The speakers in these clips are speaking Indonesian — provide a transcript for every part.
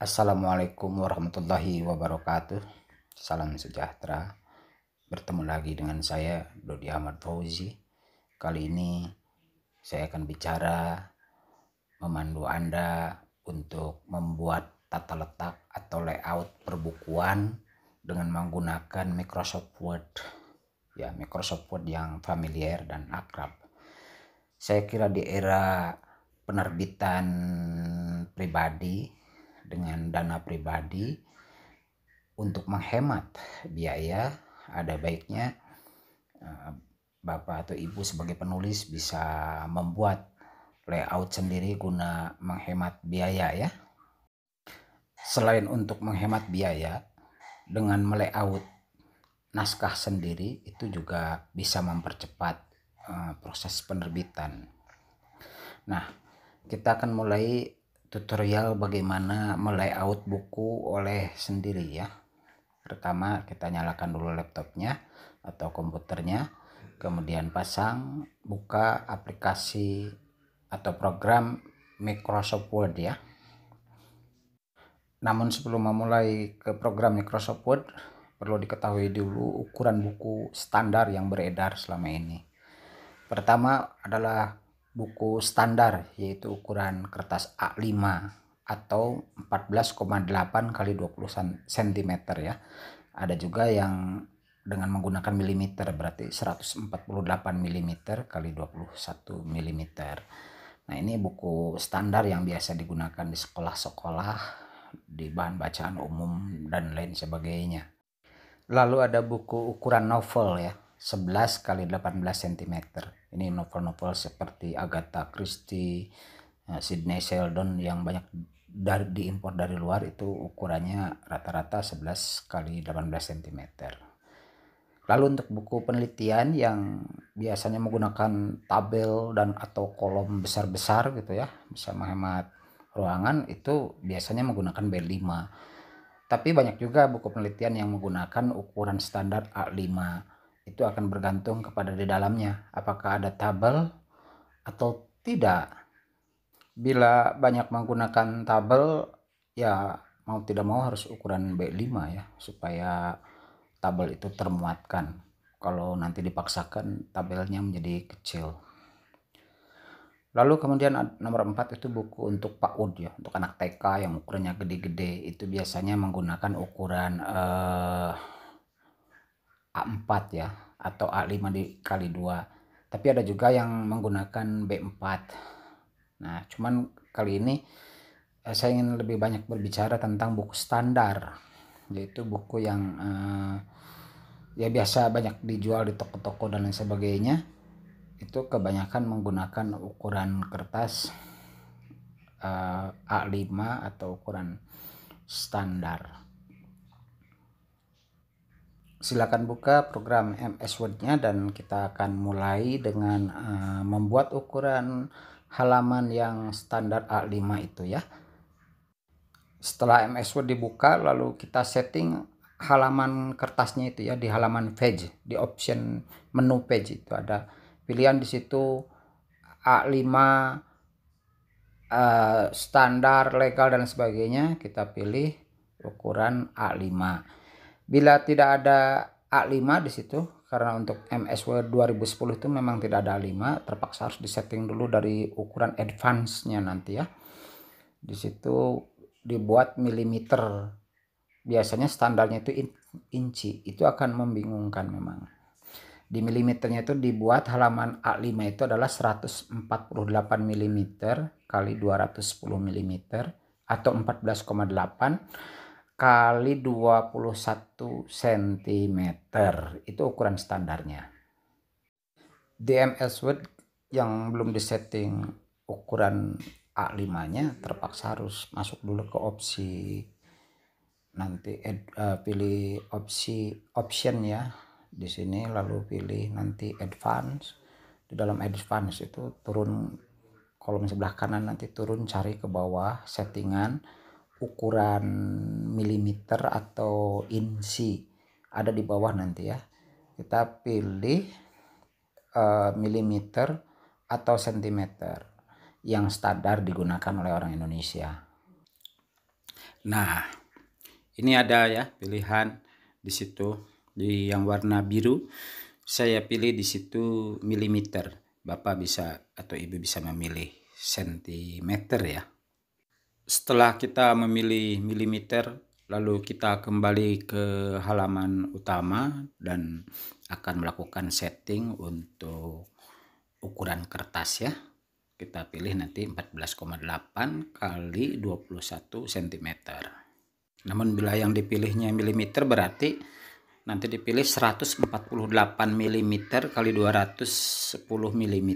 Assalamualaikum warahmatullahi wabarakatuh. Salam sejahtera. Bertemu lagi dengan saya Dodi Ahmad Fauzi. Kali ini saya akan bicara memandu Anda untuk membuat tata letak atau layout perbukuan dengan menggunakan Microsoft Word. Ya, Microsoft Word yang familiar dan akrab. Saya kira di era penerbitan pribadi dengan dana pribadi, untuk menghemat biaya, ada baiknya Bapak atau Ibu sebagai penulis bisa membuat layout sendiri guna menghemat biaya ya. Selain untuk menghemat biaya, dengan melayout naskah sendiri itu juga bisa mempercepat proses penerbitan. Nah, kita akan mulai tutorial bagaimana melayout buku oleh sendiri ya. Pertama kita nyalakan dulu laptopnya atau komputernya, kemudian pasang, buka aplikasi atau program Microsoft Word ya. Namun sebelum memulai ke program Microsoft Word, perlu diketahui dulu ukuran buku standar yang beredar selama ini. Pertama adalah buku standar, yaitu ukuran kertas A5 atau 14,8 x 20 cm ya. Ada juga yang dengan menggunakan milimeter, berarti 148 mm x 21 mm. Nah, ini buku standar yang biasa digunakan di sekolah-sekolah, di bahan bacaan umum dan lain sebagainya. Lalu ada buku ukuran novel ya, 11 x 18 cm. Ini novel-novel seperti Agatha Christie, Sidney Sheldon yang banyak diimpor dari luar, itu ukurannya rata-rata 11 x 18 cm. Lalu untuk buku penelitian yang biasanya menggunakan tabel dan atau kolom besar-besar gitu ya, bisa menghemat ruangan, itu biasanya menggunakan B5. Tapi banyak juga buku penelitian yang menggunakan ukuran standar A5. Itu akan bergantung kepada di dalamnya apakah ada tabel atau tidak. Bila banyak menggunakan tabel, ya mau tidak mau harus ukuran B5 ya, supaya tabel itu termuatkan. Kalau nanti dipaksakan tabelnya menjadi kecil. Lalu kemudian nomor 4 itu buku untuk PAUD ya, untuk anak TK yang ukurannya gede-gede. Itu biasanya menggunakan ukuran A4 ya, atau A5 dikali 2. Tapi ada juga yang menggunakan B4. Nah, cuman kali ini saya ingin lebih banyak berbicara tentang buku standar, yaitu buku yang ya biasa banyak dijual di toko-toko dan lain sebagainya. Itu kebanyakan menggunakan ukuran kertas A5 atau ukuran standar. Silakan buka program MS Word-nya dan kita akan mulai dengan membuat ukuran halaman yang standar A5 itu ya. Setelah MS Word dibuka, lalu kita setting halaman kertasnya itu ya, di halaman page, di option menu page itu ada pilihan di situ A5 standar, legal dan sebagainya. Kita pilih ukuran A5. Bila tidak ada A5 di situ, karena untuk MS Word 2010 itu memang tidak ada A5, terpaksa harus disetting dulu dari ukuran advance-nya nanti ya. Di situ dibuat milimeter. Biasanya standarnya itu inci. Itu akan membingungkan memang. Di milimeternya itu dibuat halaman A5 itu adalah 148 mm kali 210 mm atau 14,8 kali 21 cm. Itu ukuran standarnya. Di MS Word yang belum disetting ukuran A5-nya, terpaksa harus masuk dulu ke opsi, nanti pilih option ya di sini, lalu pilih nanti advance. Di dalam advance itu turun kolom sebelah kanan, nanti turun cari ke bawah settingan ukuran milimeter atau inci, ada di bawah nanti ya. Kita pilih milimeter atau sentimeter yang standar digunakan oleh orang Indonesia. Nah, ini ada ya pilihan di situ, di yang warna biru saya pilih di situ milimeter. Bapak bisa atau Ibu bisa memilih sentimeter ya. Setelah kita memilih milimeter, lalu kita kembali ke halaman utama dan akan melakukan setting untuk ukuran kertas ya. Kita pilih nanti 14,8 kali 21 cm. Namun bila yang dipilihnya milimeter berarti nanti dipilih 148 mm kali 210 mm.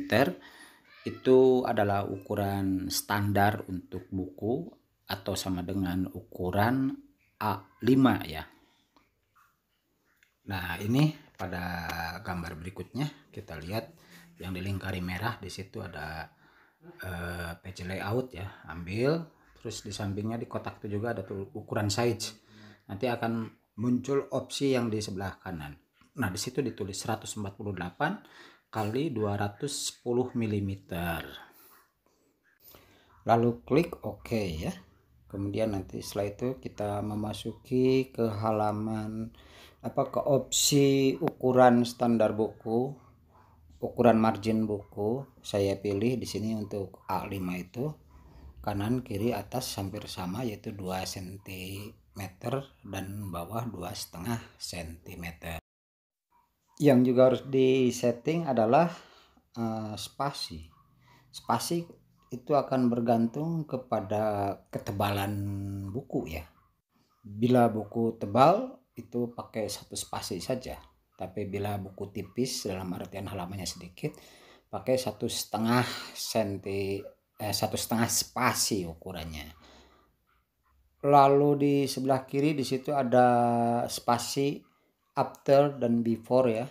Itu adalah ukuran standar untuk buku atau sama dengan ukuran A5 ya. Nah, ini pada gambar berikutnya kita lihat yang dilingkari merah, di situ ada page layout ya. Ambil, terus di sampingnya di kotak itu juga ada tuh ukuran size. Nanti akan muncul opsi yang di sebelah kanan. Nah, di situ ditulis 148 kali 210 mm. Lalu klik OK ya. Kemudian nanti setelah itu kita memasuki ke halaman ke opsi ukuran standar buku, ukuran margin buku. Saya pilih di sini untuk A5 itu kanan kiri atas hampir sama, yaitu 2 cm dan bawah 2,5 cm. Yang juga harus disetting adalah spasi. Spasi itu akan bergantung kepada ketebalan buku ya. Bila buku tebal itu pakai 1 spasi saja, tapi bila buku tipis dalam artian halamannya sedikit pakai 1,5 spasi ukurannya. Lalu di sebelah kiri di situ ada spasi after dan before ya.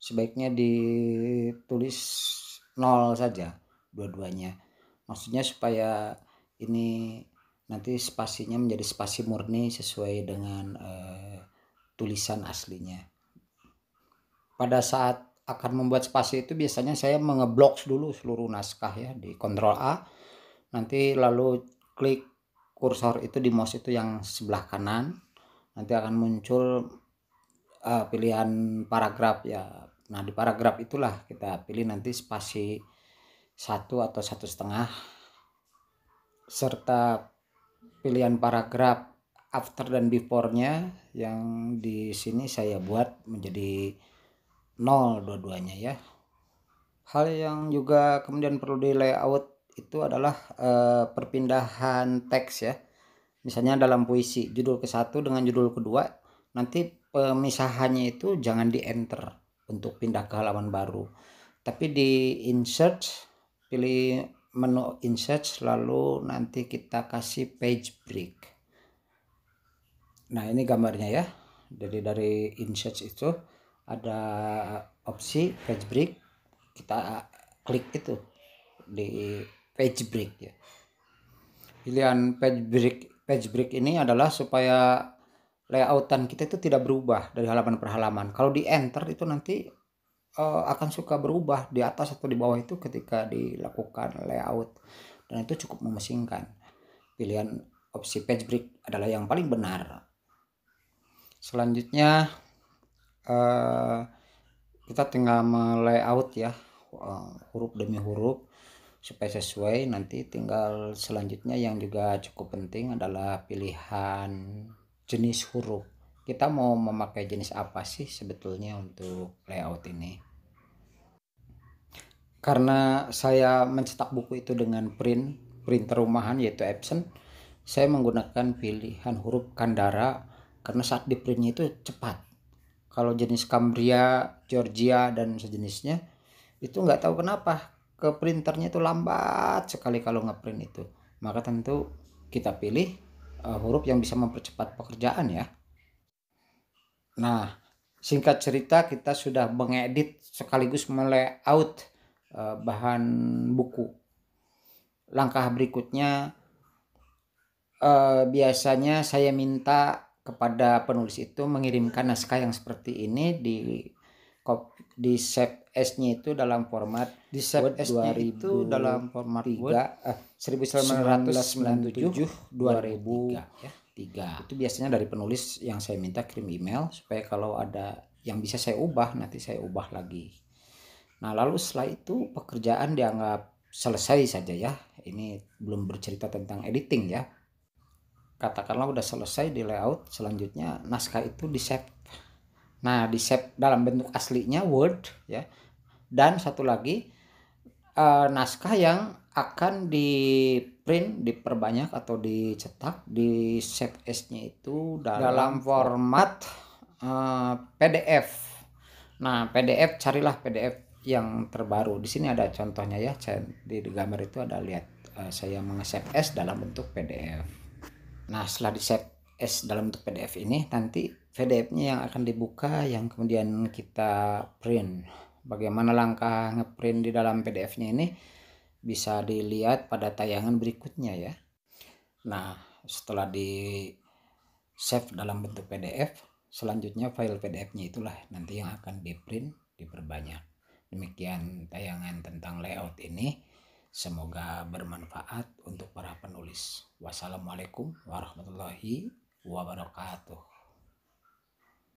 Sebaiknya ditulis 0 saja dua-duanya. Maksudnya supaya ini nanti spasinya menjadi spasi murni sesuai dengan tulisan aslinya. Pada saat akan membuat spasi itu biasanya saya mengeblok dulu seluruh naskah ya, di Ctrl A. Nanti lalu klik kursor itu di mouse itu yang sebelah kanan. Nanti akan muncul pilihan paragraf ya. Nah, di paragraf itulah kita pilih nanti spasi 1 atau 1,5 serta pilihan paragraf after dan before-nya yang di sini saya buat menjadi 0 dua-duanya ya. Hal yang juga kemudian perlu di layout itu adalah perpindahan teks ya. Misalnya dalam puisi judul ke-1 dengan judul kedua, nanti pemisahannya itu jangan di enter untuk pindah ke halaman baru, tapi di insert, pilih menu insert, lalu nanti kita kasih page break. Nah, ini gambarnya ya. Jadi dari insert itu ada opsi page break, kita klik itu di page break ya. Pilihan page break ini adalah supaya layoutan kita itu tidak berubah dari halaman per halaman. Kalau di enter itu nanti akan suka berubah di atas atau di bawah itu ketika dilakukan layout, dan itu cukup memusingkan. Pilihan opsi page break adalah yang paling benar. Selanjutnya kita tinggal melayout ya, huruf demi huruf supaya sesuai. Nanti tinggal selanjutnya yang juga cukup penting adalah pilihan jenis huruf. Kita mau memakai jenis apa sih sebetulnya untuk layout ini? Karena saya mencetak buku itu dengan printer rumahan yaitu Epson, saya menggunakan pilihan huruf Kandara karena saat di printnya itu cepat. Kalau jenis Cambria, Georgia dan sejenisnya itu nggak tahu kenapa ke printernya itu lambat sekali kalau ngeprint itu. Maka tentu kita pilih huruf yang bisa mempercepat pekerjaan ya. Nah, singkat cerita kita sudah mengedit sekaligus melayout bahan buku. Langkah berikutnya biasanya saya minta kepada penulis itu mengirimkan naskah yang seperti ini di save S-nya itu dalam format di save S-nya itu dalam format Word 1997 2003 ya. 3. Itu biasanya dari penulis yang saya minta kirim email supaya kalau ada yang bisa saya ubah nanti saya ubah lagi. Nah, lalu setelah itu pekerjaan dianggap selesai saja ya. Ini belum bercerita tentang editing ya. Katakanlah udah selesai di layout, selanjutnya naskah itu di save. Nah, di save dalam bentuk aslinya Word ya. Dan satu lagi naskah yang akan di print, diperbanyak atau dicetak di save S-nya itu dalam format PDF. Nah, PDF carilah PDF yang terbaru. Di sini ada contohnya ya. Di gambar itu ada lihat saya menge-save S dalam bentuk PDF. Nah, setelah di save S dalam bentuk PDF ini, nanti PDF-nya yang akan dibuka yang kemudian kita print. Bagaimana langkah ngeprint di dalam PDF-nya ini bisa dilihat pada tayangan berikutnya ya. Nah, setelah di save dalam bentuk PDF, selanjutnya file PDF-nya itulah nanti yang akan di print, diperbanyak. Demikian tayangan tentang layout ini. Semoga bermanfaat untuk para penulis. Wassalamualaikum warahmatullahi wabarakatuh.